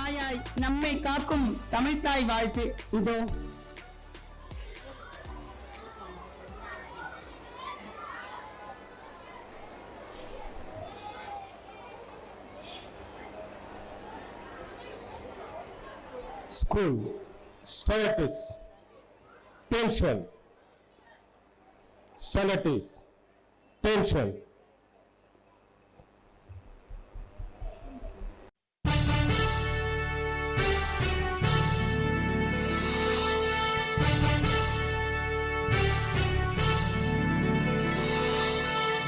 தாயாய் நம்மை காக்கும் தமிழ்த்தாய் வாழ்த்து இதோ. School status tension status tension.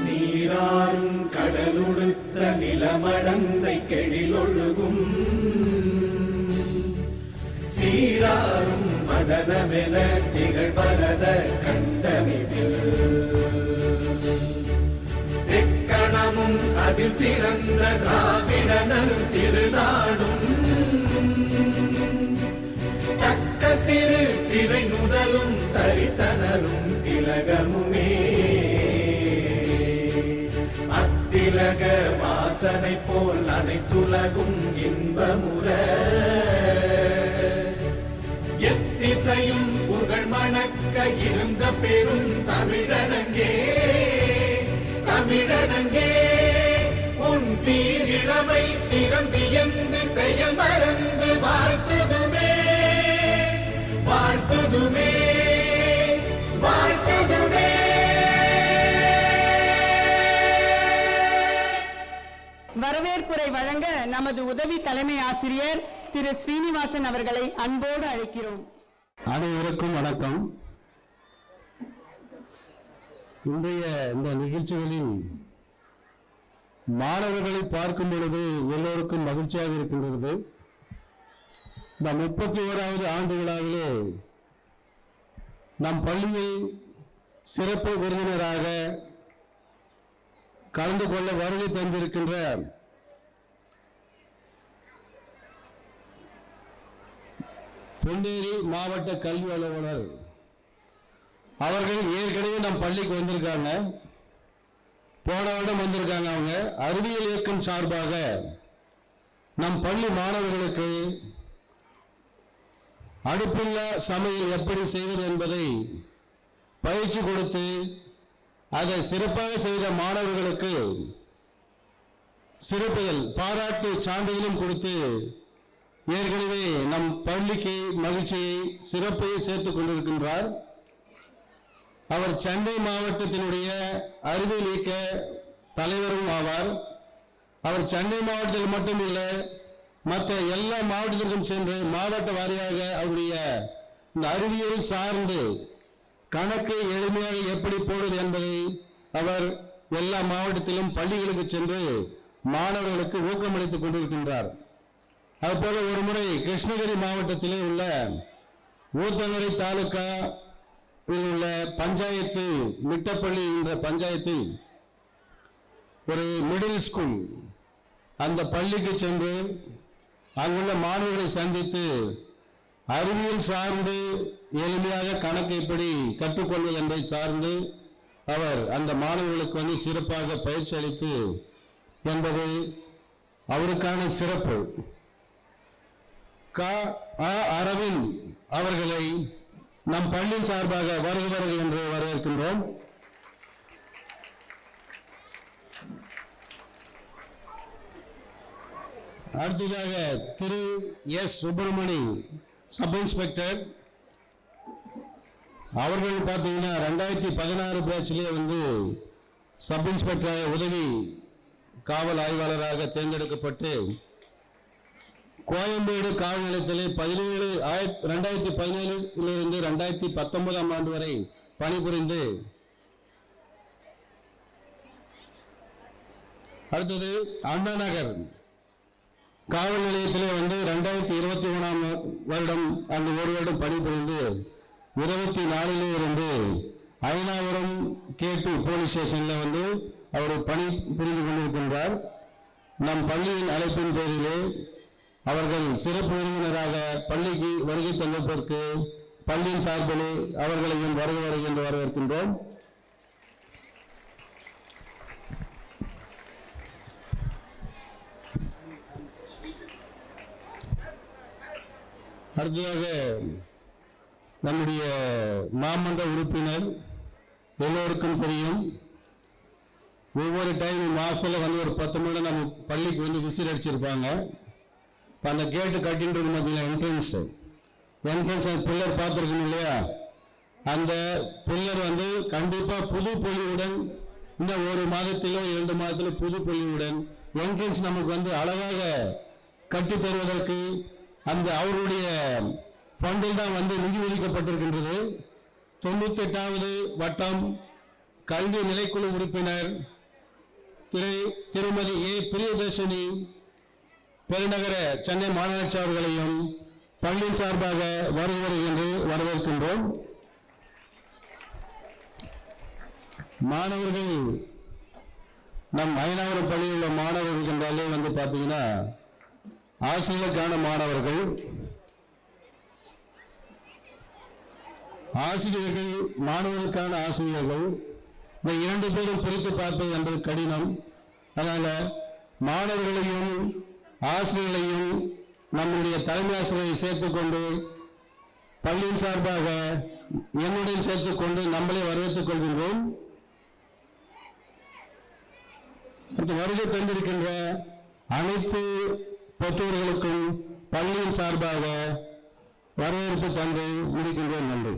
நீராறும் கடலுடுத்த நிலமடந்தை கெழிலொழுகும் சீராறும் மதனமென திகழ்வரத கண்டமிதில் எக்கணமும் அதில் சிறந்த திராவிடனல் திருநாடும் தக்க சிறு பிறை நுதலும் தரித்தனரும் திலகமுமே அத்திலக வாசனை போல் அனைத்துலகும் இன்பமுற எத்திசையும் புகழ் மணக்க இருந்த பெரும் தமிழனங்கே தமிழனங்கே உன் சீரிழமை திறம்பியந்து செயல் மறந்து வாழ்த்துதுமே வாழ்த்துதுமே வாழ்த்துதுமே. வரவேற்புரை வழங்க நமது உதவி தலைமை ஆசிரியர் திரு ஸ்ரீனிவாசன் அவர்களை அன்போடு அழைக்கிறோம். அனைவருக்கும் வணக்கம். இன்றைய இந்த நிகழ்ச்சிகளில் மாணவர்களை பார்க்கும் பொழுது எல்லோருக்கும் மகிழ்ச்சியாக இருக்கின்றது. இந்த 31வது ஆண்டு விழாவிலே நம் பள்ளியில் சிறப்பு விருந்தினராக கலந்து கொள்ள வருகை தந்திருக்கின்ற பொன்னேரி மாவட்ட கல்வி அலுவலர் அவர்கள் ஏற்கனவே நம் பள்ளிக்கு வந்திருக்காங்க. போன வருடம் வந்திருக்காங்க. அவங்க அறிவியல் இயக்கம் சார்பாக நம் பள்ளி மாணவர்களுக்கு அடுப்புள்ள சமையல் எப்படி செய்வது என்பதை பயிற்சி கொடுத்து அதை சிறப்பாக செய்த மாணவர்களுக்கு சிறப்புகள் பாராட்டு சான்றிதழும் கொடுத்து ஏற்கனவே நம் பள்ளிக்கு மகிழ்ச்சியை சிறப்பையை சேர்த்துக் கொண்டிருக்கின்றார். அவர் சென்னை மாவட்டத்தினுடைய அறிவியல் இயக்க தலைவரும் ஆவார். அவர் சென்னை மாவட்டத்தில் மட்டுமில்ல மற்ற எல்லா மாவட்டத்திற்கும் சென்று மாவட்ட வாரியாக அவருடைய இந்த அறிவியல் சார்ந்து கணக்கு எளிமையாக எப்படி போடுவது என்பதை அவர் எல்லா மாவட்டத்திலும் பள்ளிகளுக்கு சென்று மாணவர்களுக்கு ஊக்கமளித்துக் கொண்டிருக்கின்றார். அதுபோல ஒரு முறை கிருஷ்ணகிரி மாவட்டத்திலே உள்ள ஊத்தங்கரை தாலுகாவில் உள்ள பஞ்சாயத்து மிட்டப்பள்ளி என்ற பஞ்சாயத்தில் ஒரு மிடில் ஸ்கூல் அந்த பள்ளிக்கு சென்று அங்குள்ள மாணவர்களை சந்தித்து அறிவியல் சார்ந்து எளிமையாக கணக்கு எப்படி கற்றுக்கொள்வது என்பதை சார்ந்து அவர் அந்த மாணவர்களுக்கு சிறப்பாக பயிற்சி அளித்து என்பது அவருக்கான சிறப்பு. அரவிந்த் அவர்களை நம் பள்ளியின் சார்பாக வருக வருக என்று வரவேற்கின்றோம். அடுத்ததாக திரு எஸ் சுப்பிரமணி சப் இன்ஸ்பெக்டர் அவர்கள் பார்த்தீங்கன்னா 2016 பேட்சிலே சப் இன்ஸ்பெக்டராக உதவி காவல் ஆய்வாளராக தேர்ந்தெடுக்கப்பட்டு கோயம்பேடு காவல் நிலையத்திலே 2017 2019 ஆண்டு வரை பணிபுரிந்து அடுத்தது அண்ணா நகர் காவல் நிலையத்திலே 2021 வருடம் அந்த ஒரு வருடம் பணிபுரிந்து 24 இருந்து ஐநாவரம் K2 போலீஸ் ஸ்டேஷன்ல அவர் பணி புரிந்து கொண்டிருக்கின்றார். நம் பள்ளியின் அழைப்பின் பேரிலே அவர்கள் சிறப்பு விருந்தினராக பள்ளிக்கு வருகை தந்ததற்கு பள்ளியின் சார்பிலே அவர்களையும் வருக வருக என்று வரவேற்கின்றோம். அடுத்ததாக நம்முடைய மாமன்ற உறுப்பினர் எல்லோருக்கும் தெரியும், ஒவ்வொரு டைம் மாசத்துல வந்து ஒரு 10 மணி நம்ம பள்ளிக்கு வந்து விசில் அடிச்சிருப்பாங்க. இப்போ அந்த கேட்டு கட்டிட்டு இருக்கும் பார்த்தீங்கன்னா என்ட்ரன்ஸ் பில்லர் பார்த்துருக்கணும் இல்லையா? அந்த பில்லர் வந்து கண்டிப்பாக புது பொலிவுடன் இன்னும் 1 மாதத்திலோ 2 மாதத்திலோ புது பொலிவுடன் என்ட்ரன்ஸ் நமக்கு வந்து அழகாக கட்டி தருவதற்கு அந்த அவருடைய ஃபண்டில் தான் வந்து நிதி ஒதுக்கப்பட்டிருக்கின்றது. 98வது வட்டம் கல்வி நிலைக்குழு உறுப்பினர் திருமதி ஏ பிரியதர்ஷினி பெருநகர சென்னை மாநகராட்சி அவர்களையும் பள்ளியின் சார்பாக வருகிறது வரவேற்கின்றோம். மாணவர்கள் நம் ஐநாவரம் பள்ளியில் உள்ள மாணவர்கள் என்றாலே வந்து பார்த்தீங்கன்னா ஆசிரியர்களுக்கான மாணவர்கள், ஆசிரியர்கள் மாணவர்களுக்கான ஆசிரியர்கள், இந்த 2 பேரும் பிரித்து பார்ப்பது என்பது கடினம். அதனால மாணவர்களையும் ஆசிரியர்களையும் நம்முடைய தலைமை ஆசிரியரை சேர்த்துக்கொண்டு பள்ளியின் சார்பாக என்னுடன் சேர்த்துக்கொண்டு நம்மளே வரவேற்றுக் கொள்கின்றோம். வருகை தந்திருக்கின்ற அனைத்து பெற்றோர்களுக்கும் பள்ளியின் சார்பாக வரவேற்பு தந்து முடிக்கின்றோம். நன்றி.